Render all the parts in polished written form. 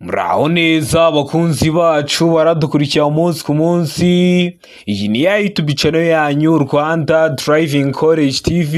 Muraho neza bakunzi bacu baradukurikira umunsi ku munsi. Iyi ni ya YouTube channel yanyu Rwanda Driving College TV.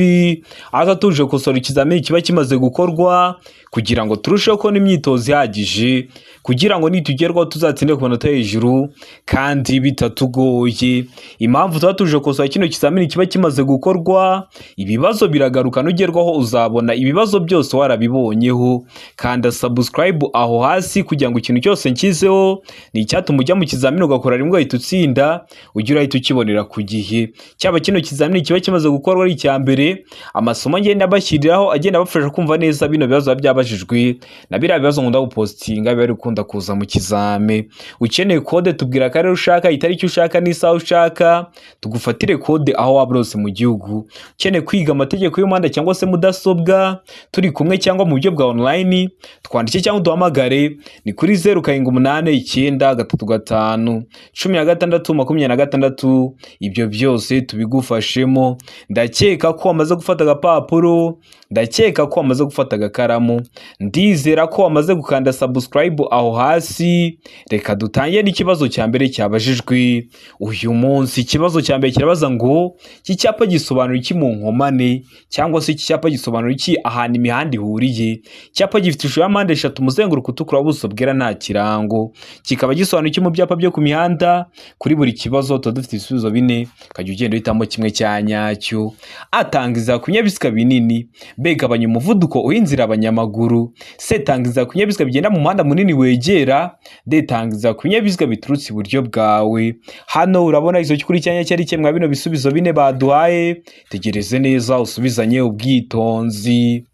Aza tuje gusora ikizamini kiba kimaze gukorwa kugira ngo turusheho kubona imyitozo ihagije, kugira ngo nitugerwaho tuzatsinde ku manota hejuru kandi bitatugoye. Impamvu tuba tuje gusora kino kizamini kiba kimaze gukorwa, ibibazo biragaruka nugerwaho uzabona ibibazo byose warabibonyeho. Kanda subscribe aho hasi kugira ngo ikintu cyose nkizeho ni icyatuma ujya mu kizamini ugakora rimwe ahita utsinda, ugira ahita ukibonera ku gihe. Cyaba kino kizamini kiba kimaze gukorwa ari icya mbere, amasomo ngenda bashyiriraho agenda bafasha kumva neza bino bibazo byabajijwe na biriya bibazo nkunda gupostinga biba bikunda kuza mu kizame. Ukeneye code tubwira akarere ushaka, itariki ushaka n'isaha ushaka, tugufatire code aho waba hose mu gihugu. Ukeneye kwiga amategeko y'umuhanda cyangwa se mudasobwa turi kumwe cyangwa mu buryo bwa online, twandike cyangwa duhamagare ni kuri 0789351626. Ibyo byose tubigufashemo. Ndakeka ko wamaze gufata agapapuro, ndakeka ko wamaze gufata agakaramu, ndizera ko wamaze gukanda subscribe aho hasi. Reka dutangiye n'ikibazo cya mbere cyabajijwe uyu munsi. Ikibazo cya mbere kirabaza ngo iki cyapa gisobanura iki mu nkomane, cyangwa se iki cyapa gisobanura iki ahantu imihanda ihuriye. Icyapa gifite ishusho ya mpande eshatu, umuzenguruko utukura, ubuso bwera, nta kirango. Kikaba gisobanura iki mu byapa byo ku mihanda. Kuri buri kibazo tuba dufite ibisubizo bine, ukajya ugenda uhitamo kimwe cya nyacyo. Atangiza ku binyabiziga binini. B, gabanya umuvuduko uhinzira abanyamaguru. C, tangiza ku binyabiziga bigenda mu muhanda munini wegera. D, tangiza ku binyabiziga biturutse iburyo bwawe. Hano urabona izo kuri cyanya cyari kimwe bino bisubizo bine baduhaye. Tegereze neza usubizanye ubwitonzi.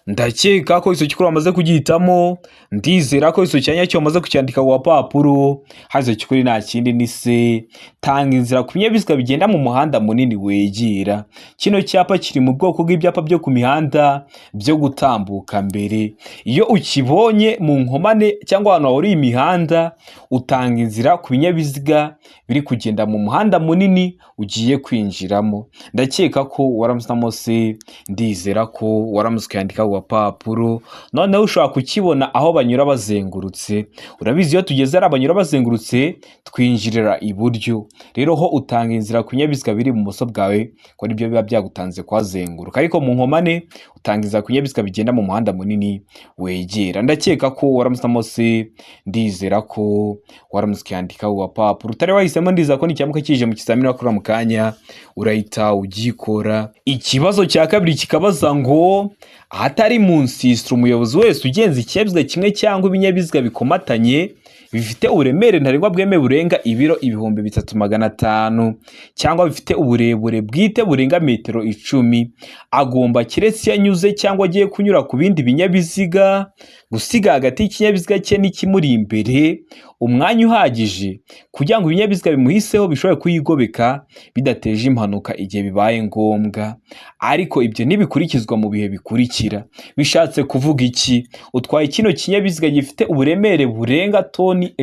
Ndakeka ko iso kikuru wamaze kugihitamo, ndizera ko iso cyanya cyo wamaze kucyandika ku papuro. Hazo kikuri nta kindi ni C, tanga inzira ku binyabiziga bigenda mu muhanda munini wegera. Kino cyapa kiri mu bwoko bw'ibyapa byo ku mihanda byo gutambuka mbere. Iyo ukibonye mu nkomane cyangwa ahantu hahuriye imihanda, utanga inzira ku binyabiziga biri kugenda mu muhanda munini ugiye kwinjiramo. Ndakeka ko waramusamo C, ndizera ko waramuze kuyandika ku papuro. Noneho ushobora kukibona aho banyura bazengurutse. Urabizi iyo tugeze ari abanyura bazengurutse twinjirira iburyo. Rero ho utanga inzira ku binyabiziga biri mu buso bwawe, ko nibyo biba byagutanze kwazenguruka. Ariko mu nkomane utanga inzira ku binyabiziga bigenda mu muhanda munini wegera. Ndakeka ko waramusamo C, ndizera ko waramuze kuyandika ku papuro. Utari wahisemo, ndizera ko nicyamuka kije mu kizamini wakora mu kanya urahita ugikora. Ikibazo cya kabiri kikabaza ngo ahatari mu nsisiro umuyobozi wese ugenza ikinyabiziga kimwe cyangwa ibinyabiziga bikomatanye bifite uburemere ntarengwa bweme burenga ibiro 3500 cyangwa bifite uburebure bwite burenga metero 10, agomba keretse yanyuze cyangwa agiye kunyura ku bindi binyabiziga gusiga hagati y'ikinyabiziga cye n'ikimuri imbere umwanya uhagije kugira ngo ibinyabiziga bimuhiseho bishobore kuyigobeka bidateje impanuka igihe bibaye ngombwa. Ariko ibyo nibikurikizwa mu bihe bikurikira. Bishatse kuvuga iki? Utwaye kino kinyabiziga gifite uburemere burenga toni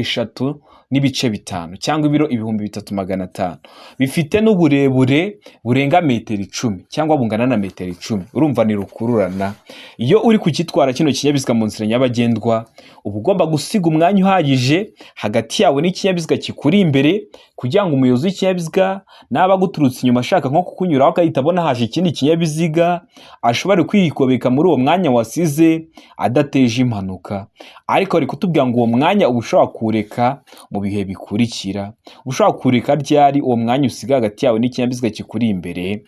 3.5 cyangwa ibiro 3500, bifite n'uburebure burenga metero 10 cyangwa bungana na metero 10. Urumva ni rukururana. Iyo uri kukitwara kino kinyabiziga mu nzira nyabagendwa, uba ugomba gusiga umwanya uhagije hagati yawe n'ikinyabiziga kikuri imbere kugira ngo umuyobozi w'ikinyabiziga naba guturutse inyuma ashaka nko kukunyuraho akahita abona haje ikindi kinyabiziga, ashobora kwikobeka muri uwo mwanya wasize adateje impanuka. Ariko ari kutubwira ngo uwo mwanya uba ushobora kureka mu bihe bikurikira. Ushobora kureka ryari uwo mwanya usiga hagati yawe n'ikinyabiziga kikuri imbere?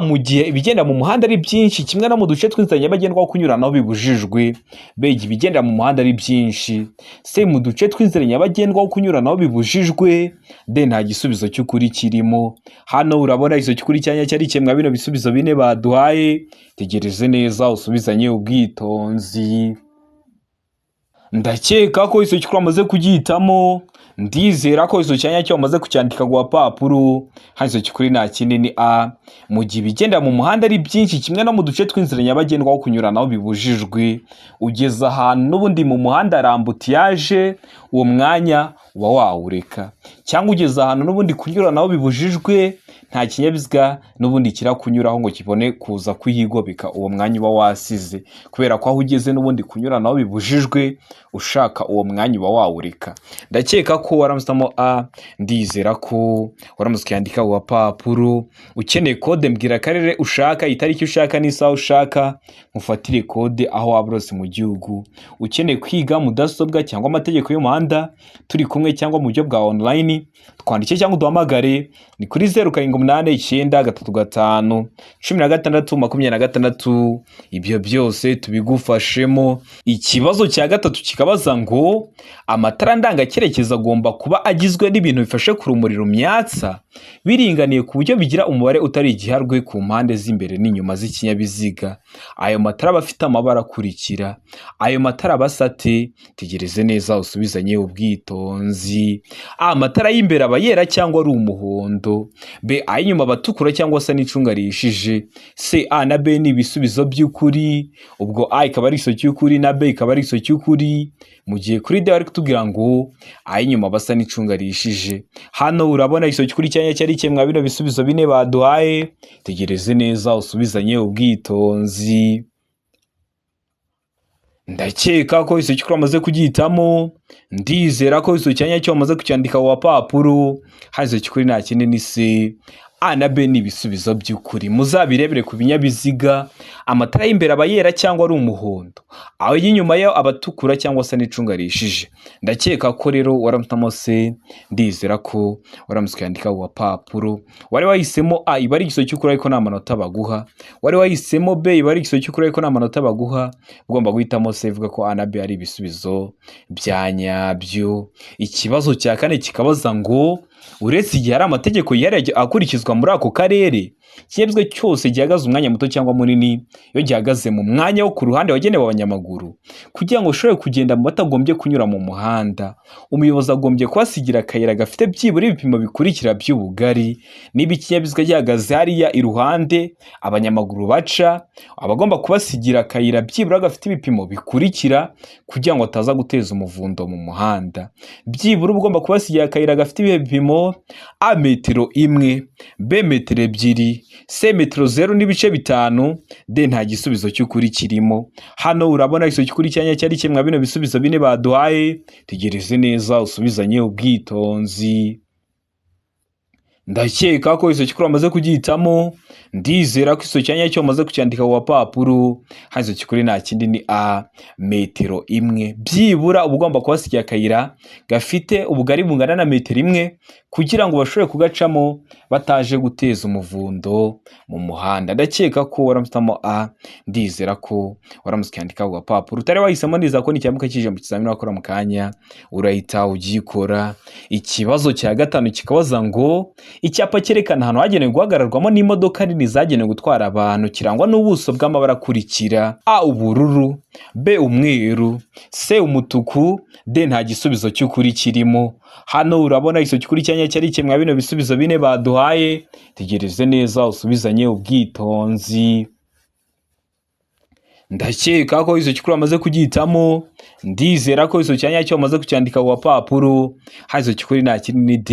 Mu gihe ibigenda mu muhanda ari byinshi, kimwe no mu duce tw'inzira nyabagendwa kunyuranaho bibujijwe. B, ibigenda mu muhanda ari byinshi. C, mu duce tw'inzira nyabagendwa kunyuranaho bibujijwe. D, nta gisubizo cy'ukuri kirimo. Hano urabona izo cy'ukuri cyanya cyari kimwe bino bisubizo bine baduhaye. Tegereze neza usubizanye ubwitonzi. Ndakeka ko iso cy'ukuri amaze kugihitamo, ndizera ko iso cyanya cyo amaze kucyandika ku papuro. Hazo cy'ukuri nta kindi ni A, mu gihe ibigenda mu muhanda ari byinshi kimwe no mu duce tw'inzira nyabagendwa kunyuranaho bibujijwe, ugeze ahantu n'ubundi mu muhanda rambutiyaje, uwo mwanya uba wawureka. cyangwa ugeze ahantu n'ubundi kunyura naho bibujijwe, nta kinyabiziga n'ubundi kirakunyuraho ngo kibone kuza kuhigobeka uwo mwanya uba wasize, kubera ko aho ugeze n'ubundi kunyura naho bibujijwe, ushaka uwo mwanya uba wawureka. Ndakeka ko waramusamo A, ndizera ko waramutse ukandika urupapuro, ukeneye kode mbwira akarere ushaka, itariki ushaka n'isaha ushaka, mufatire kode aho waba hose mu gihugu. Ukeneye kwiga mudasobwa cyangwa amategeko y'umuhanda, turi kumwe cyangwa mu buryo bwa online, twandike cyangwa uduhamagare, ni kuri 0789351626. Ibyo byose tubigufashemo. Ikibazo cya gatatu kikabaza ngo amatara ndangacyerekezo agomba kuba agizwe n'ibintu bifashe ku rumuri rumyatsa biringaniye ku buryo bigira umubare utari igiharwe ku mpande z'imbere n'inyuma z'ikinyabiziga. Ayo matara aba afite amabara akurikira. Ayo matara basate, tegereze neza usubizanye ubwitonzi. Amatara y'imbere aba yera cyangwa ari umuhondo. B, ay'inyuma abatukura cyangwa se n'icunga rihishije. C, A na B ni ibisubizo by'ukuri. Ubwo A ikaba ari igiso cy'ukuri na B ikaba ari igiso cy'ukuri. Mu gihe kuri D bari kutubwira ngo ay'inyuma basa n'icunga rihishije. Hano urabona igiso cy'ukuri cyanya cyari kimwe bino bisubizo bine baduhaye. Tegereze neza usubizanye ubwitonzi. Ndakeka ko igiso cy'ukuri amaze kugihitamo. Ndizera ko igiso cyanya cyo amaze kucyandika ku papuro. Hazo cy'ukuri nta kindi ni C. A na B ni ibisubizo by'ukuri. Muzabirebere ku binyabiziga, amatara y'imbere aba yera cyangwa ari umuhondo, aho y'inyuma yo abatukura cyangwa se n'icunga rishije. Ndakeka ko rero waramutamo C, ndizera ko waramutse ukandika ku papuro. Wari wahisemo A iba ari igiso cy'ukuri ariko nta manota baguha. Wari wahisemo B iba ari igiso cy'ukuri ariko nta manota baguha. Ugomba guhitamo C ivuga ko A na B ari ibisubizo bya nyabyo. Ikibazo cya kane kikabaza ngo uretse igihe hari amategeko yihariye akurikizwa muri ako karere, ikinyabiziga cyose gihagaze umwanya muto cyangwa munini, iyo gihagaze mu mwanya wo ku ruhande wagenewe abanyamaguru, kugira ngo ushobore kugenda mu batagombye kunyura mu muhanda, umuyobozi agombye kuhasigira akayira gafite byibura ibipimo bikurikira by'ubugari. Niba ikinyabiziga gihagaze hariya iruhande abanyamaguru baca, abagomba kubasigira akayira byibura gafite ibipimo bikurikira kugira ngo ataza guteza umuvundo mu muhanda. Byibura ugomba kubasigira akayira gafite ibipimo: A metero 1, B metero 2, C metero 0.5, D nta gisubizo cy'ukuri kirimo. Hano urabona igiso cy'ukuri cyanya cyari kimwe bino bisubizo bine baduhaye. Tegereze neza usubizanye ubwitonzi. Ndakeka ko igiso cy'ukuri amaze kugihitamo. Ndizera ko igiso cyanya cyo amaze kucyandika ku papuro. Hazo cy'ukuri nta kindi ni A metero 1. Byibura ugomba kubasigira akayira gafite ubugari bungana na metero 1 kugira ngo bashobore kugacamo bataje guteza umuvundo mu muhanda. Ndakeka ko waramutamo A, ndizera ko waramutse ukandika ku papuro. Utari wahisemo neza ko nicyamuka kije mu kizamini wakora mu kanya urahita ugikora. Ikibazo cya gatanu kikabaza ngo icyapa cyerekana ahantu hagenewe guhagararwamo n'imodoka nini zagenewe gutwara abantu kirangwa n'ubuso bw'amabara akurikira: A ubururu, B umweru, C umutuku, D nta gisubizo cy'ukuri kirimo. Hano urabona igiso cy'ukuri cyanya cyari kimwe bino bisubizo bine baduhaye. Tegereze neza usubizanye ubwitonzi. Ndakeka ko igiso cy'ukuri amaze kugihitamo. Ndizera ko igiso cyanya cyo amaze kucyandika ku papuro. Hazo cy'ukuri nta kindi ni D,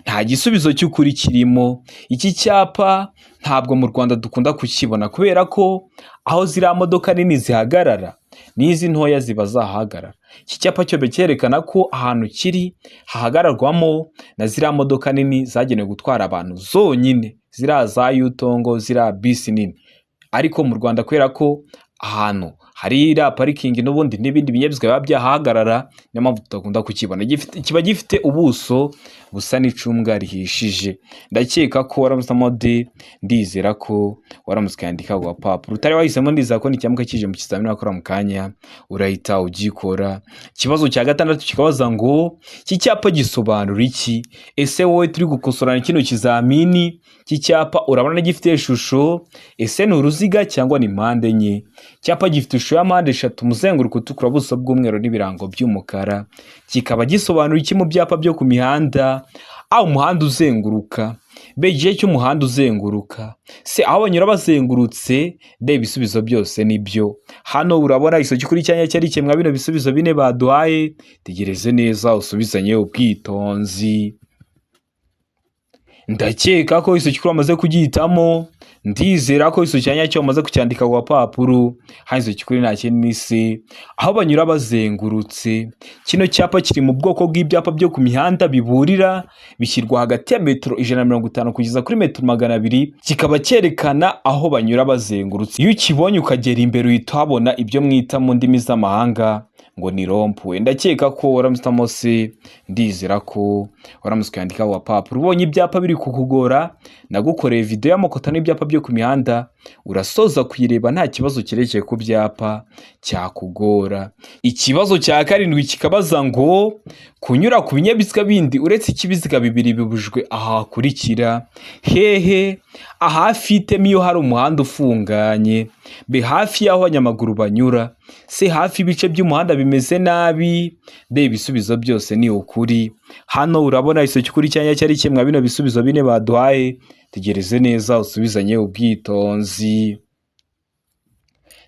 nta gisubizo cy'ukuri kirimo. Iki cyapa ntabwo mu Rwanda dukunda kukibona kubera ko aho ziriya modoka nini zihagarara n'izi ntoya ziba zahagarara. Iki cyapa cyo cyerekana ko ahantu kiri hahagararwamo na ziriya modoka nini zagenewe gutwara abantu zonyine, ziriya za Yutongo, ziriya bisi nini. Ariko mu Rwanda kubera ko ahantu hari iriya parikingi n'ubundi n'ibindi binyabiziga biba byahagarara, niyo mpamvu tudakunda kukibona. Kiba gifite ubuso busa n'icunga rihishije. Ndakeka ko waramutamo D, ndizera ko waramutse ukandika ku papuro. Utari wahisemo ndizera ko nicyamuka kije mu kizamini wakora mu kanya urahita ugikora. Ikibazo cya gatandatu kikabaza ngo iki cyapa gisobanura iki? Ese wowe turi gukosorana kino kizamini, iki cyapa urabona gifite ishusho, ese ni uruziga cyangwa ni mpande enye? Icyapa gifite ishusho ya mpande eshatu, umuzenguruko utukura, ubuso bw'umweru n'ibirango by'umukara. Kikaba gisobanura iki mu byapa byo ku mihanda? A umuhanda uzenguruka, B igice cy'umuhanda uzenguruka, C aho banyura bazengurutse, D ibisubizo byose nibyo. Hano urabona igiso cy'ukuri cyanya cyari kimwe bino bisubizo bine baduhaye. Tegereze neza usubizanye ubwitonzi. ndakeka ko iso cyukuri amaze kugihitamo, ndizera ko iso cyanya cyo amaze kucyandika ku gapapuro, hanze cyukuri nta kindi nise aho banyura bazengurutse. Kino cyapa kiri mu bwoko bw'ibyapa byo ku mihanda biburira, bishyirwa hagati ya metero 150 kugeza kuri metero 200, kikaba cyerekana aho banyura bazengurutse. Iyo ukibonye ukagera imbere uhita habona ibyo mwita mu ndimi z'amahanga ngo ni rompwe. Ndakeka ko waramutamo se, ndizera ko waramutse kwandika wa papuro. Ubonye ibyapa biri kukugora, nagukoreye video y'amakota n'ibyapa byo ku mihanda, urasoza kuyireba nta kibazo kirekeye ku byapa cyakugora. Ikibazo cya karindwi kikabaza ngo kunyura ku binyabiziga bindi uretse ikibiziga bibiri bibujwe aha hakurikira: hehe, ahafitemo iyo hari umuhanda ufunganye, be hafi y'aho abanyamaguru banyura, se hafi ibice by'umuhanda bimeze nabi. De ibisubizo byose ni ukuri. Hano urabona iso cyukuri cyanya cyari kimwe bino bisubizo bine baduhaye, tegereze neza usubizanye ubwitonzi.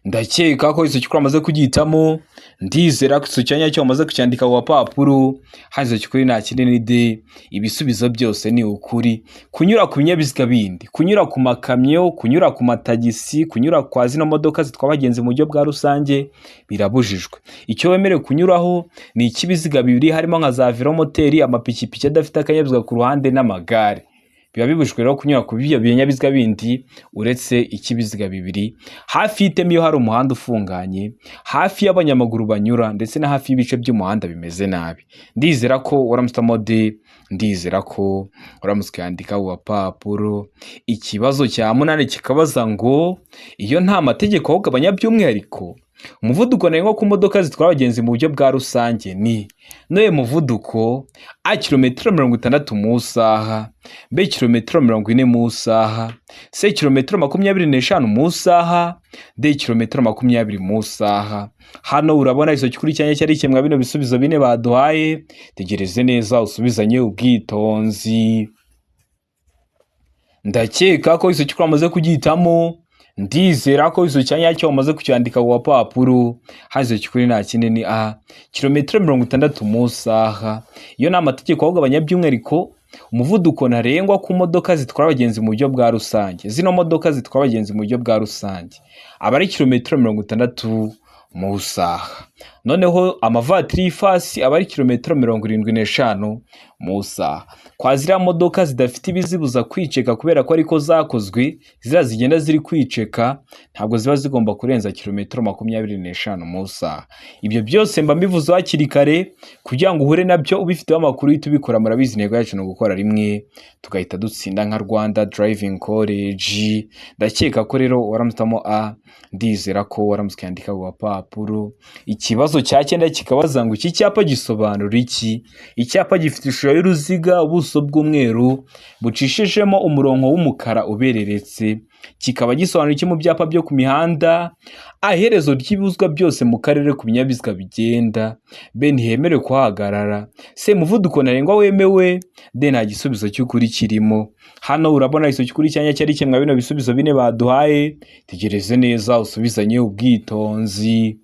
Ndakeka ko iso cyukuri amaze kugihitamo, ndizera ko iso cyanya cyo amaze kucyandika ku gapapuro, hanze cyukuri nta kindi ni de ibisubizo byose ni ukuri. Kunyura ku binyabiziga bindi, kunyura ku makamyo, kunyura ku matagisi, kunyura kwa zino modoka zitwara abagenzi mu buryo bwa rusange birabujijwe. Icyo wemerewe kunyuraho ni ikibiziga bibiri, harimo nka za velomoteri, amapikipiki adafite akanyabiziga ku ruhande n'amagare. Biba bibujwe rero kunyura ku binyabiziga bindi uretse ikibiziga bibiri, hafi y'iteme iyo hari umuhanda ufunganye, hafi y'abanyamaguru banyura, ndetse na hafi y'ibice by'umuhanda bimeze nabi. Ndizera ko waramutamo de, ndizera ko waramutse yandika wa papuro. Ikibazo cya 8 kikabaza ngo iyo nta mategeko ahugabanya by'umwihariko umuvuduko ntarengwa ku modoka zitwara abagenzi mu buryo bwa rusange ni noye muvuduko a kilometero 60 mu saha, b kilometero 40 mu saha, c kilometero 25 mu saha, d kilometero 20 mu saha. Hano urabona iso cyukuri cyanya cyari kimwe bino bisubizo bine baduhaye, tegereze neza usubizanye ubwitonzi. Ndakeka ko iso cyukuri amaze kugihitamo, ndizera ko iso cyanya cyo amaze kucyandika ku gapapuro, hanze cyukuri nta kindi ni a kilometero 60 mu saha. Iyo nta mategeko ahugabanya by'umwihariko umuvuduko ntarengwa ku modoka zitwara abagenzi mu buryo bwa rusange. Zino modoka zitwara abagenzi mu buryo bwa rusange aba ari kilometero 60 mu saha. Noneho amavatiri y'ifasi aba ari kilometero 75 mu saha. Kwa ziriya modoka zidafite ibizibuza kwiceka kubera ko ariko zakozwe, zira zigenda ziri kwiceka, ntabwo ziba zigomba kurenza kilometero 25 mu saha. Ibyo byose mba mbivuze hakiri kare kugira ngo uhure nabyo ubifiteho amakuru y'ito ubikora. Murabizi intego yacu no gukora rimwe tugahita dutsinda nka Rwanda Driving College. Ndakeka ko rero waramutamo a, ndizera ko waramutse yandika ku gapapuro. Ikibazo cya 9 kikabaza ngo iki cyapa gisobanura iki? Icyapa gifite ishusho y'uruziga, ubuso bw'umweru bucishijemo umurongo w'umukara ubereretse. Kikaba gisobanura iki mu byapa byo ku mihanda? Aherezo ry'ibuzwa byose mu karere ku binyabiziga bigenda, be ntihemerewe kuhagarara, se muvuduko ntarengwa wemewe, de nta gisubizo cy'ukuri kirimo. Hano urabona iso cy'ukuri cyanya cyari kimwe bino bisubizo bine baduhaye, tegereze neza usubizanye ubwitonzi.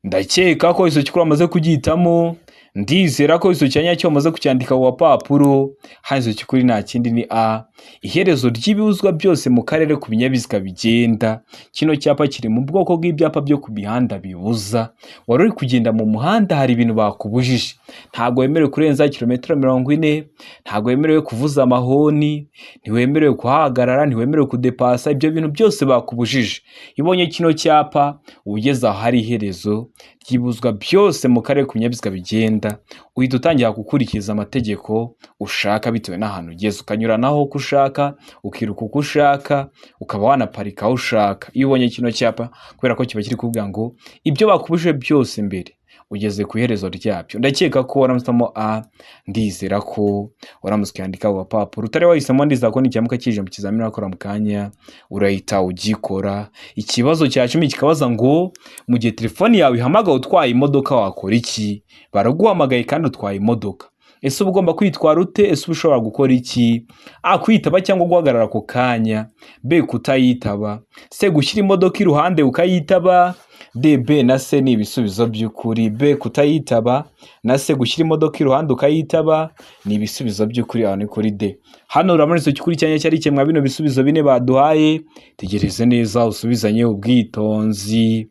Ndakeka ko iso cy'ukuri amaze kugihitamo, ndizera ko iso cyanya cyo amaze kucyandika ku gapapuro, hanze cy'ukuri nta kindi ni a iherezo ry'ibuzwa byose mu karere ku binyabiziga bigenda. Kino cyapa kiri mu bwoko bw'ibyapa byo ku mihanda bibuza. Wari uri kugenda mu muhanda hari ibintu bakubujije, ntago wemerewe kurenza kilometero 40, ntago wemerewe kuvuza amahoni, ntiwemerewe kuhagarara, ntiwemerewe kudepasa. Ibyo bintu byose bakubujije. Ibonye kino cyapa ugeze aho hari iherezo ry'ibuzwa byose mu karere ku binyabiziga bigenda, uhita utangira gukurikiza amategeko ushaka bitewe n'ahantu ugeze, ukanyuranaho uko ushaka, ukiruka uko ushaka, ukaba wanaparika aho ushaka. Iyo ubonye kino cyapa kubera ko kiba kiri kuvuga ngo ibyo bakubuje byose mbere ugeze ku iherezo ryabyo. Ndakeka ko waramutamo a, ndizera ko waramutse yandika ku gapapuro. Utari wahisemo ndiza ko n'icyamuka kije mu kizamini wakora mu kanya urahita ugikora. Ikibazo cya 10 kikabaza ngo mu gihe telefone yawe ihamagaye utwaye imodoka wakora iki? Baraguhamagaye kandi utwaye imodoka, ese uba ugomba kwitwara ute? Ese uba ushobora gukora iki? A, kwitaba cyangwa guhagarara ako kanya, b, kutayitaba, c, gushyira imodoka iruhande ukayitaba, D, B na C ni ibisubizo by'ukuri. B, kutayitaba na C, gushyira imodoka iruhande ukayitaba ni ibisubizo by'ukuri, aho ni kuri D. Hano urabona cy'ukuri cyanya cyari kimwe bino bisubizo bine baduhaye, tegereze neza usubizanye ubwitonzi.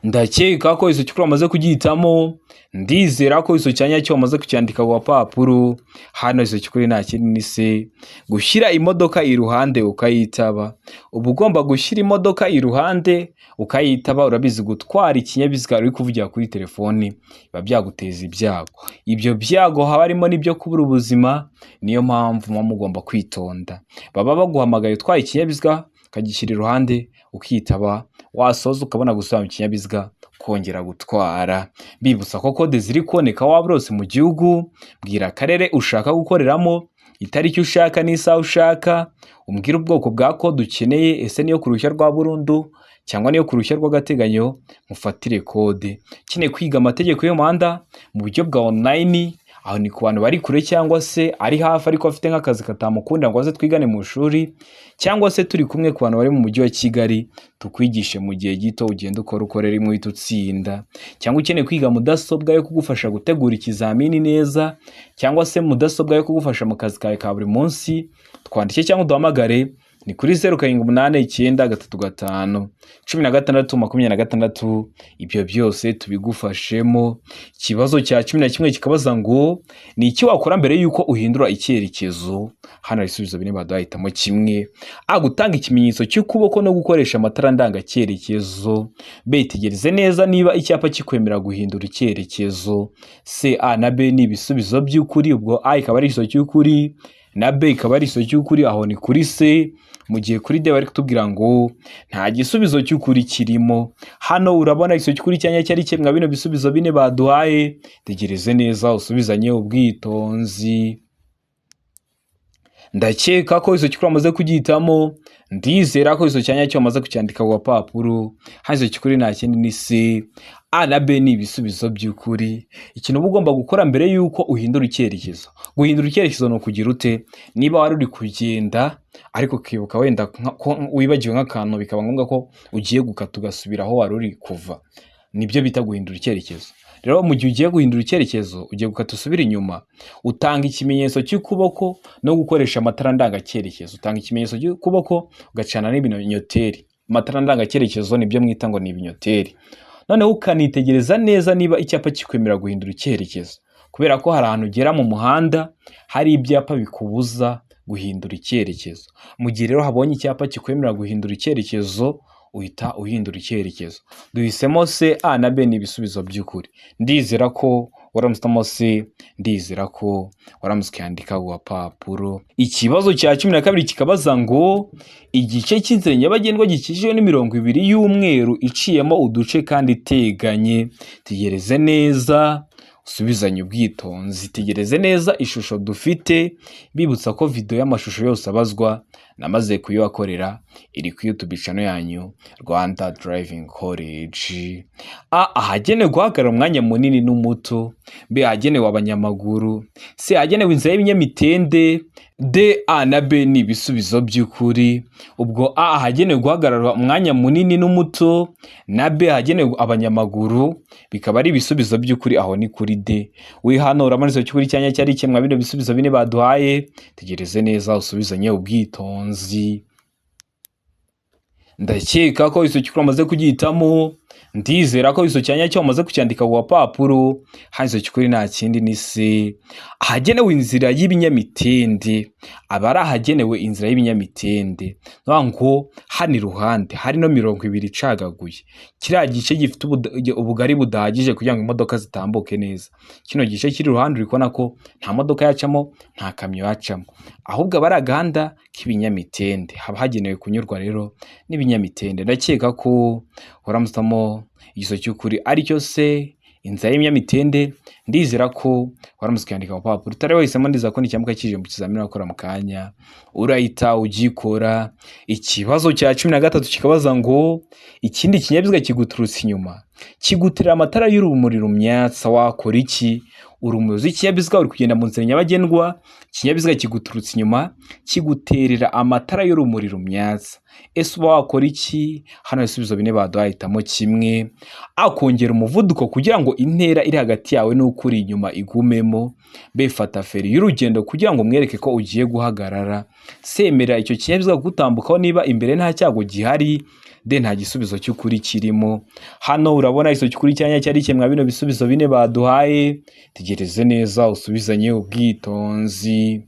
Ndakeka ko cy'ukuri wamaze kugihitamo, ndizera ko cyanya cyo wamaze kucyandika ku papuro. Hano cy'ukuri nta kindi ni C, gushyira imodoka iruhande ukayitaba. Uba ugomba gushyira imodoka iruhande ukayitaba, urabizi gutwara ikinyabiziga uri kuvugira kuri telefoni biba byaguteza ibyago. Ibyo byago haba harimo n'ibyo kubura ubuzima, niyo mpamvu muba mugomba kwitonda. Baba baguhamagaye utwaye ikinyabiziga ukagishyira iruhande ukitaba, wasoza ukabona gusubira mu kinyabiziga kongera gutwara. Bibutsa ko kode ziri kuboneka waba urose mu gihugu, bwira akarere ushaka gukoreramo, itariki ushaka n'isaha ushaka, umbwira ubwoko bwa kode ukeneye, ese niyo ku ruhushya rwa burundu cyangwa niyo ku ruhushya rw'agateganyo, mufatire kode. Ukeneye kwiga amategeko y'umuhanda mu buryo bwa online, aho ni ku bantu bari kure cyangwa se ari hafi ariko afite nk'akazi katamukunda ngo aze twigane mu ishuri, cyangwa se turi kumwe ku bantu bari mu mujyi wa Kigali, tukwigishe mu gihe gito ugenda ukorera rimwe uhita utsinda. Cyangwa ukeneye kwiga mudasobwa yo kugufasha gutegura ikizamini neza, cyangwa se mudasobwa yo kugufasha mu kazi kawe ka buri munsi, twandike cyangwa uduhamagare ni kuri 0789531626. Ibyo byose tubigufashemo. Ikibazo cya 11 kikabaza ngo ni iki wakora mbere yuko uhindura icyerekezo. Hano ibisubizo bine badahitamo kimwe. A, gutanga ikimenyetso cy'ukuboko no gukoresha amatara ndanga cyerekezo. B, tegereze neza niba icyapa kikwemera guhindura icyerekezo. C, A na B ni ibisubizo by'ukuri, ubwo A ikaba ari iso cy'ukuri na B ikaba ari iso cy'ukuri, aho ni kuri C. Mu gihe kuri D bari kutubwira ngo nta gisubizo cy'ukuri kirimo. Hano urabona iso cy'ukuri cyanya cyari kimwe bino bisubizo bine baduhaye, tegereze neza usubizanye ubwitonzi. Ndakeka ko iso cy'ukuri amaze kugihitamo, ndizera ko iso cyanya cyo amaze kucyandika ku papuro. Hano cy'ukuri nta kindi ni C. A na B ni ibisubizo by'ukuri. Ikintu uba ugomba gukora mbere yuko uhindura icyerekezo. Guhindura icyerekezo ni ukugira ute? Niba wari uri kugenda ariko ukibuka wenda ko wibagiwe nk'akantu, bikaba ngombwa ko ugiye gukata ugasubira aho wari uri kuva, nibyo bita guhindura icyerekezo. Rero mu gihe ugiye guhindura icyerekezo, ugiye gukata usubira inyuma, utanga ikimenyetso cy'ukuboko no gukoresha amatara ndanga cyerekezo. Utanga ikimenyetso cy'ukuboko ugacana n'ibinyoteri. Amatara ndanga cyerekezo nibyo mwita ngo ni ibinyoteri. Noneho ukanitegereza neza niba icyapa kikwemera guhindura icyerekezo, kubera ko hari ahantu ugera mu muhanda hari ibyapa bikubuza guhindura icyerekezo. Mu gihe rero habonye icyapa kikwemera guhindura icyerekezo, uhita uhindura icyerekezo. Duhisemo C, A na B ni ibisubizo by'ukuri. Ndizera ko waramutamo C, ndizera ko waramutse yandika ku papuro. Ikibazo cya 12 kikabaza ngo igice cy'inzira nyabagendwa gikikijwe n'imirongo 2 y'umweru iciyemo uduce kandi iteganye. Tegereze neza usubizanye ubwitonzi. Tegereze neza ishusho dufite, bibutsa ko video y'amashusho yose abazwa namaze kuyibakorera, iri ku YouTube channel yanyu Rwanda Driving College. A, ahagenewe guhagarara umwanya munini n'umuto. B, ahagenewe abanyamaguru. C, ahagenewe inzira y'ibinyamitende. D, A na B ni ibisubizo by'ukuri. Ubwo A, ahagenewe guhagarara umwanya munini n'umuto, na B, ahagenewe abanyamaguru, bikaba ari ibisubizo by'ukuri, aho ni kuri D. We hano uramaniza cy'ukuri cyanya cyari kimwe bino bisubizo bine baduhaye, tegereze neza usubizanye ubwitonzi. Ndakeka ko iso cy'ukuri amaze kugihitamo, ndizera ko iso cyanya cyo amaze kucyandika ku papuro. Hano iso cy'ukuri nta kindi ni C. Ahagenewe inzira y'ibinyamitende. Aba ari ahagenewe inzira y'ibinyamitende. Ngo hano iruhande hari no 20 icagaguye. Kiriya gice gifite ubugari budahagije kugira ngo imodoka zitambuke neza. Kino gice kiri iruhande uri kubona ko nta modoka yacamo, nta kamyo yacamo, ahubwo aba ari agahanda k'ibinyamitende. Haba hagenewe kunyurwa rero n'ibinyamitende. Ndakeka ko waramutamo igiso cy'ukuri aricyo C, inzira y'ibinyamitende. Ndizera ko waramutse kwandika ku papuro. Utari wahisemo, ndiza ko nicyamuka kije mu kizamini wakora mu kanya urahita ugikora. Ikibazo cya 13 kikabaza ngo ikindi kinyabiziga kiguturutse inyuma kigutirira amatara y'urumuri rumyatsa, wakora iki? Uri umuyobozi w'ikinyabiziga uri kugenda mu nzira nyabagendwa, ikinyabiziga kiguturutse inyuma kiguterera amatara y'urumuri rumyatsa, ese uba wakora iki? Hano ibisubizo bine baduhaye, hitamo kimwe. Akongera umuvuduko kugira ngo intera iri hagati yawe n'ukuri inyuma igumemo. B, fata feri y'urugendo kugira ngo umwereke ko ugiye guhagarara. C, emera icyo kinyabiziga gutambukaho niba imbere nta cyago gihari. D, nta gisubizo cy'ukuri kirimo. Hano urabona igisubizo cy'ukuri cyanya cyari kimwe bino bisubizo bine baduhaye. Tegereze neza usubizanye ubwitonzi.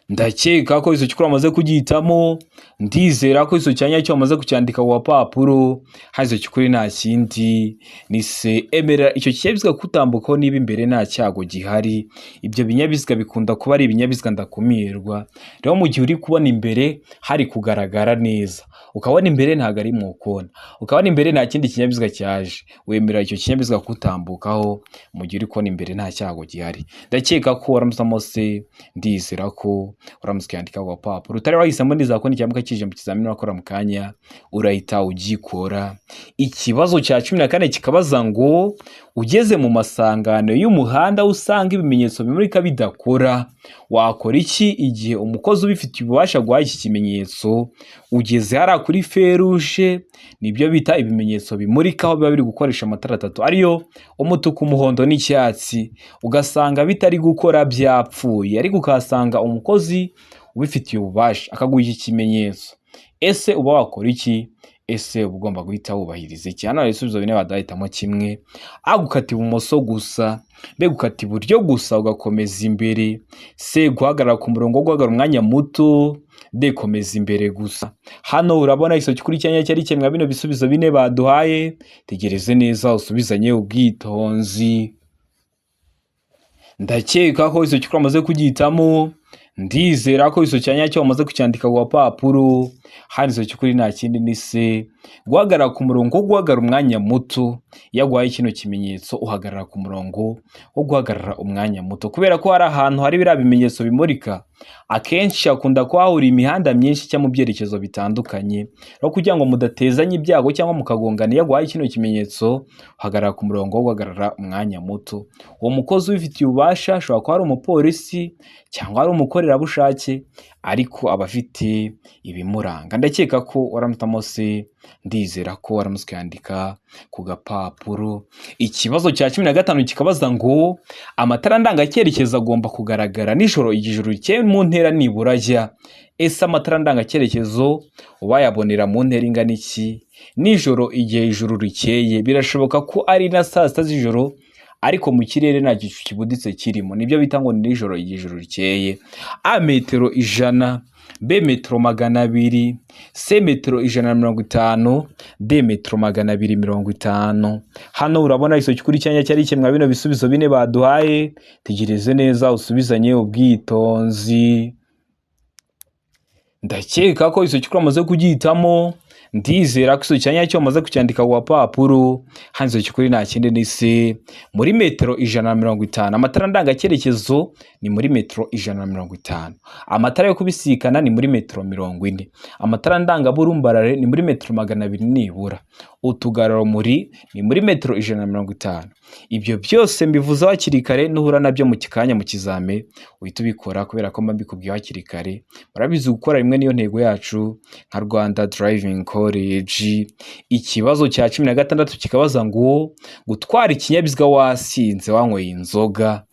Ndakeka ko iso cyukuri amaze kugihitamo, ndizera ko iso cyanya cyo amaze kucyandika ku papuro. Hazo cyukuri nta kindi ni se, emera icyo kinyabiziga kutambukaho niba imbere nta cyago gihari. Ibyo binyabiziga bikunda kuba ari ibinyabiziga ndakumirwa. Rero mu gihe uri kubona imbere hari kugaragara neza, ukabona imbere ntago ari mu kona, ukabona imbere nta kindi kinyabiziga cyaje, wemera icyo kinyabiziga kutambukaho mu gihe uri kubona imbere nta cyago gihari. Ndakeka ko waramusamo se, ndizera ko uramutse yandika ku papuro utari wahisemo neza ko n'icyambuka kije mu kizamini wakora mu kanya urahita ugikora. Ikibazo cya 14 kikabaza ngo ugeze mu masangano y'umuhanda usanga ibimenyetso bimurika bidakora, wakora iki igihe umukozi ubifitiye ububasha guhaye iki kimenyetso? Ugeze hara kuri feruje, nibyo bita ibimenyetso bimurika aho biba biri gukoresha amatara atatu ariyo umutuku, umuhondo n'icyatsi, ugasanga bitari gukora byapfuye, ariko ukasanga umukozi ubifitiye ububasha akaguha iki kimenyetso. Ese uba wakora iki? Ese uba ugomba guhita wubahiriza iki? Hano hari ibisubizo bine badahitamo kimwe. A, gukata ibumoso gusa. B, gukata iburyo gusa ugakomeza imbere. C, guhagarara ku murongo wo guhagarara umwanya muto. D, komeza imbere gusa. Hano urabona iso cyukuri cyanya cyari kimwe bino bisubizo bine baduhaye. Tegereze neza usubizanye ubwitonzi. Ndakeka ko iso cyukuri amaze kugihitamo, ndizera ko iso cyanya cyo amaze kucyandika ku papuro. Hano iso cyukuri nta kindi ni se, guhagarara ku murongo wo guhagarara umwanya muto. Yaguhaye kino kimenyetso uhagarara ku murongo wo guhagarara umwanya muto, kubera ko hari ahantu hari biriya bimenyetso bimurika akenshi akunda kuhahura imihanda myinshi cyangwa mu byerekezo bitandukanye. Rero kugira ngo mudatezanya ibyago cyangwa mukagongana, yaguhaye kino kimenyetso uhagarara ku murongo wo guhagarara umwanya muto. Uwo mukozi ubifitiye ububasha ashobora kuba ari umupolisi cyangwa ari umukorerabushake, ariko abafite ibimuranga. Ndakeka ko waramutamo se, ndizera ko waramutse yandika ku gapapuro. Ikibazo cya 15 kikabaza ngo amatara ndangacyerekezo agomba kugaragara nijoro igihe ijuru rikeye mu ntera nibura ajya. Ese amatara ndangacyerekezo ubayabonera mu ntera ingana iki nijoro igihe ijuru rikeye? Birashoboka ko ari na saa sita z'ijoro ariko mu kirere nta gicu kibuditse kirimo, nibyo bita ngo ni nijoro igihe ijuru rikeye. A, metero 100. B, metero 200. C, metero 150. D, metero 250. Hano urabona iso cyukuri cyanya cyari kimwe bino bisubizo bine baduhaye. Tegereze neza usubizanye ubwitonzi. Ndakeka ko iso cyukuri amaze kugihitamo, ndizera ko iso cyanya cyo amaze kucyandika ku papuro. Hano iso cyukuri nta kindi ni se, muri metero 150. Amatara ndangacyerekezo ni muri metero 150. Amatara yo kubisikana ni muri metero 40. Amatara ndangaburumbarare ni muri metero 200 nibura. Utugararo muri ni muri metero 150. Ibyo byose mbivuze hakiri kare, nuhura nabyo mu kikanya mu kizame uhita ubikora, kubera ko mba mbikubwiye hakiri kare. Murabizi gukora rimwe niyo ntego yacu nka Rwanda Driving College. Ikibazo cya 16 kikabaza ngo gutwara ikinyabiziga wasinze wanyweye inzoga.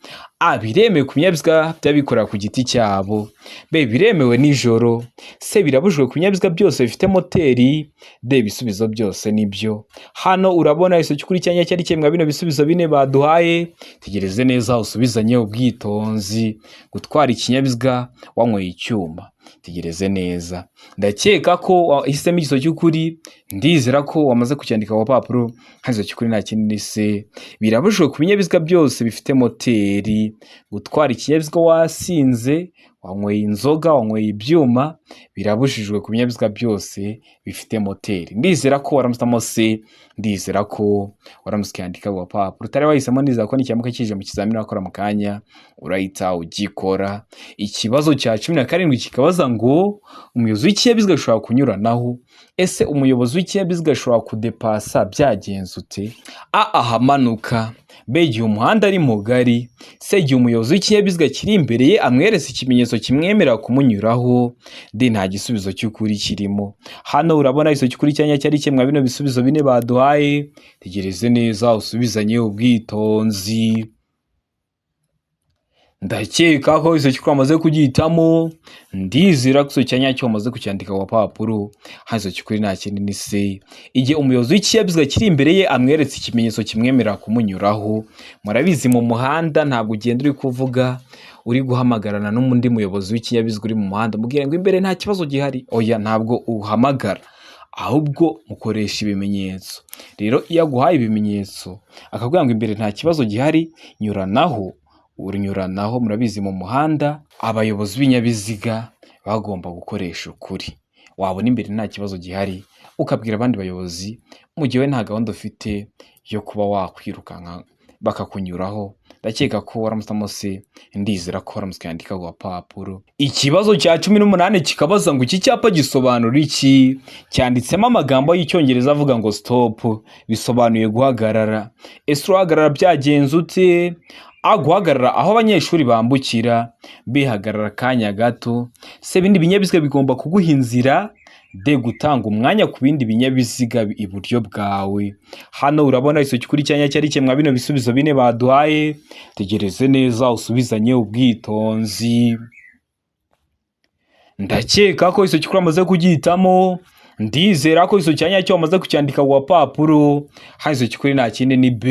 A, biremewe ku binyabiziga by'abikorera ku giti cyabo. B, biremewe nijoro. C, birabujijwe ku binyabiziga byose bifite moteri. D, ibisubizo byose nibyo. Hano urabona iso cyukuri cyanya cyari kimwe bino bisubizo bine baduhaye. Tegereze neza usubizanye ubwitonzi. Gutwara ikinyabiziga wanyweye icyuma. Tegereze neza. Ndakeka ko wahisemo igiso cy'ukuri, ndizera ko wamaze kucyandika ku papuro. Hazo cy'ukuri nta kindi ni se, birabujijwe ku binyabiziga byose bifite moteri. Gutwara ikinyabiziga wasinze wanyweye inzoga, wanyweye ibyuma, birabujijwe ku binyabiziga byose bifite moteri. Ndizera ko waramusamo se, ndizera ko waramusikandika ku gapapuro. Utari wahisemo, ndizera ko n'icyamuka kije mu kizamini wakora mu kanya urahita ugikora. Ikibazo cya 17 kikabaza ngo umuyobozi w'ikinyabiziga ashobora kunyuranaho. Ese umuyobozi w'ikinyabiziga ashobora kudepasa byagenze ute? A, ahamanuka. B, igihe umuhanda ari mugari. C, igihe umuyobozi w'ikinyabiziga kiri imbere ye amweretse ikimenyetso kimwemerera kumunyuraho. D, nta gisubizo cy'ukuri kirimo. Hano urabona iso cy'ukuri cyanya cyari kimwe bino bisubizo bine baduhaye. Tegereze neza usubizanye ubwitonzi. Ndakeka ko iso cy'ukuri amaze kugihitamo. Ndizera ko iso cyanya cyo amaze kucyandika ku gapapuro. Hazo cy'ukuri nta kindi ni C, igihe umuyobozi w'ikinyabiziga kiri imbere ye amweretse ikimenyetso kimwemerera kumunyuraho. Murabizi mu muhanda ntabwo ugenda uri kuvuga uri guhamagarana n'undi muyobozi w'ikinyabiziga uri mu muhanda mubwire ngo imbere nta kibazo gihari. Oya, ntabwo uhamagara, ahubwo mukoresha ibimenyetso. Rero iyo aguhaye ibimenyetso akakubwira ngo imbere nta kibazo gihari, nyuranaho, urunyuranaho. Murabizi mu muhanda abayobozi b'ibinyabiziga bagomba gukoresha ukuri. Wabona imbere nta kibazo gihari ukabwira abandi bayobozi, mu gihe we nta gahunda ufite yo kuba wakwirukanka bakakunyuraho. Ndakeka ko waramusamo se, ndizera ko waramusikandika ku gapapuro. Ikibazo cya 18 kikabaza ngo iki cyapa gisobanura iki? Cyanditsemo amagambo y'icyongereza avuga ngo stop, bisobanuye guhagarara. Ese uhagarara byagenze ute? A, guhagarara aho abanyeshuri bambukira. B, hagarara kanya gato. C, bindi binyabiziga bigomba kuguha inzira. D, gutanga umwanya ku bindi binyabiziga iburyo bwawe. Hano urabona iso cy'ukuri cyanya cyari kimwe bino bisubizo bine baduhaye. Tegereze neza usubizanye ubwitonzi. Ndakeka ko iso cy'ukuri amaze kugihitamo. Ndizera ko iso cyanya cyo amaze kucyandika ku gapapuro. Hazo cy'ukuri nta kindi ni B,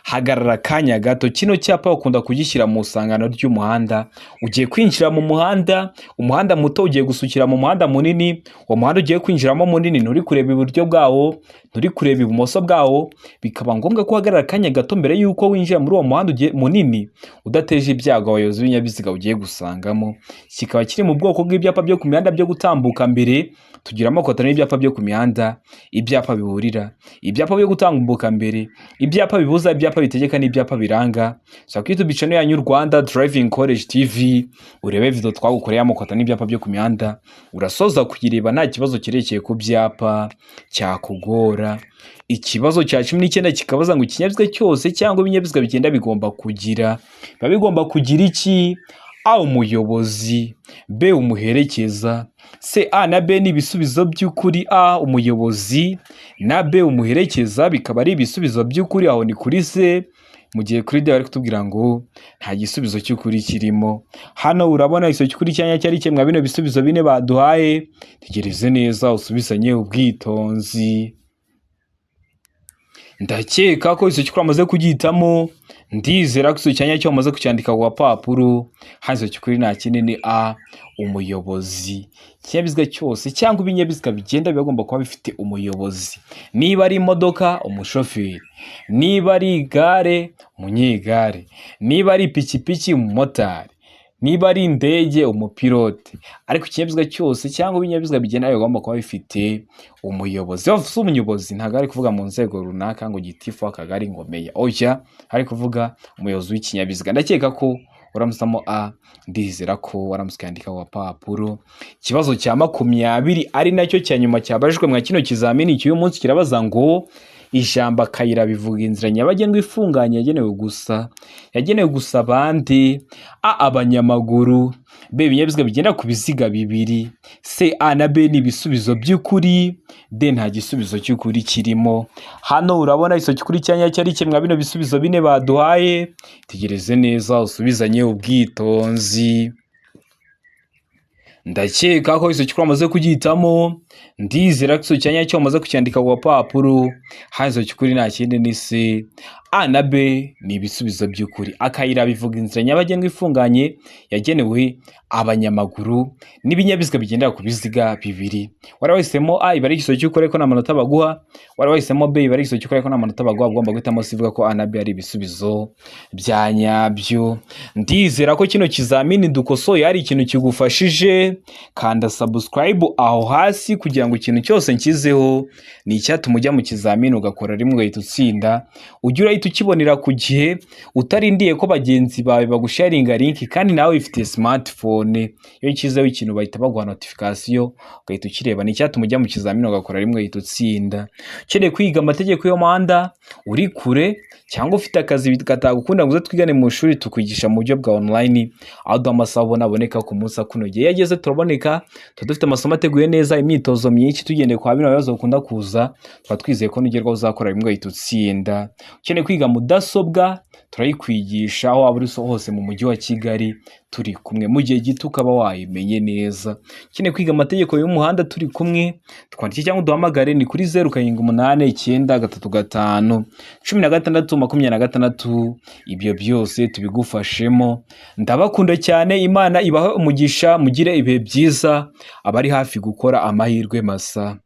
hagarara kanya gato. Kino cyapa bakunda kugishyira mu sangano ry'umuhanda. Ugiye kwinjira mu muhanda, umuhanda muto ugiye gusukira mu muhanda munini. Uwo muhanda ugiye kwinjiramo munini, nturi kureba iburyo bwawo, nturi kureba ibumoso bwawo, bikaba ngombwa ko uhagarara kanya gato mbere y'uko winjira muri uwo muhanda munini, udateje ibyago abayobozi b'ibinyabiziga ugiye gusangamo. Kikaba kiri mu bwoko bw'ibyapa byo ku mihanda byo gutambuka mbere. Tugira amoko atanu y'ibyapa byo ku mihanda: ibyapa biburira, ibyapa byo gutambuka mbere, ibyapa bibuza, ibyapa bitegeka n'ibyapa biranga. So YouTube channel yanyu Rwanda Driving College TV, urebe video twagukoreye amoko atanu y'ibyapa byo ku mihanda, urasoza kuyireba nta kibazo kirekeye ku byapa cyakugora. Ikibazo cya 19 kikabaza ngo ikinyabiziga cyose cyangwa ibinyabiziga bigenda bigomba kugira iki? A, umuyobozi. B, umuherekeza. C, A na B ni ibisubizo by'ukuri. A, umuyobozi na B, umuherekeza bikaba ari ibisubizo by'ukuri. Aho ni kuri C, mu gihe kuri D bari kutubwira ngo nta gisubizo cy'ukuri kirimo. Hano urabona iso cy'ukuri cyanya cyari kimwe bino bisubizo bine baduhaye. Tegereze neza usubizanye ubwitonzi. Ndakeka ko iso cy'ukuri amaze kugihitamo. Ndizera ko iso cyanya cyo amaze kucyandika ku gapapuro. Hazo cy'ukuri nta kindi ni A, umuyobozi. Ikinyabiziga cyose cyangwa ibinyabiziga bigenda bigomba kuba bifite umuyobozi. Niba ari imodoka, umushoferi. Niba ari igare, umunyegare. Niba ari ipikipiki, umumotari. Niba ari indege, umupilote. Ariko ikinyabiziga cyose cyangwa ibinyabiziga bigenda bigomba kuba bifite umuyobozi. Bavuze umuyobozi ntabwo ari kuvuga mu nzego runaka ngo gitifu akagari ngo meya. Oya, ari kuvuga umuyobozi w'ikinyabiziga. Ndakeka ko uramusamo A, ndizera ko waramusikandika ku gapapuro. Ikibazo cya 20 ari nacyo cya nyuma cyabajijwe mwa kino kizamini cy'uyu munsi kirabaza ngo ijambo akayira bivuga inzira nyabagendwa ifunganye yagenewe gusa abandi. A, abanyamaguru. B, ibinyabiziga bigenda ku biziga bibiri. C, A na B ni ibisubizo by'ukuri. D, nta gisubizo cy'ukuri kirimo. Hano urabona iso cy'ukuri cyanya cyari kimwe bino bisubizo bine baduhaye. Tegereze neza usubizanye ubwitonzi. Ndakeka ko iso cy'ukuri amaze kugihitamo. ndizera ko icyo cyanya cyo wamaze kucyandika ku gapapuro, hazo cy'ukuri nta kindi ni C. A na B ni ibisubizo by'ukuri. Akayira bivuga inzira nyabagendwa ifunganye yagenewe abanyamaguru n'ibinyabiziga bigendera ku biziga bibiri. Wari wahisemo A iba ari igisubizo cy'ukuri ko nta manota baguha, wari wahisemo B iba ari igisubizo cy'ukuri ko nta manota baguha, ugomba guhitamo C ivuga ko A na B ari ibisubizo bya nyabyo. Ndizera ko kino kizamini dukosoye hari ikintu kigufashije, kanda subscribe aho hasi kugira ngo ikintu cyose nkizeho ni icyatuma ujya mu kizamini ugakora rimwe ugahita utsinda, ujye urahita ukibonera ku gihe utarindiye ko bagenzi bawe bagusharinga link, kandi nawe wifitiye smartphone iyo nshyizeho ikintu bahita baguha notification ugahita ukireba. Ni icyatuma ujya mu kizamini ugakora rimwe ugahita utsinda. Ukeneye kwiga amategeko y'umuhanda uri kure cyangwa ufite akazi katagukunda ngo uze twigane mu ishuri, tukwigisha mu buryo bwa online aho duha amasaha aboneka ku munsi akunogeye. Iyo ageze turaboneka, tuba dufite amasomo ateguye neza, imyitozo myinshi tugendeye kwa bino bibazo bikunda kuza, tuba twizeye ko nugerwaho uzakora rimwe ugahita utsinda. Ukeneye kwiga mudasobwa turayikwigisha aho waba uri hose mu mujyi wa Kigali, turi kumwe mu gihe gito ukaba wayimenye neza. Ukeneye kwiga amategeko y'umuhanda turi kumwe, twandike cyangwa duhamagare ni kuri 0789351626. Ibyo byose tubigufashemo. Ndabakunda cyane, Imana ibahe umugisha, mugire ibihe byiza, abari hafi gukora amahirwe masa.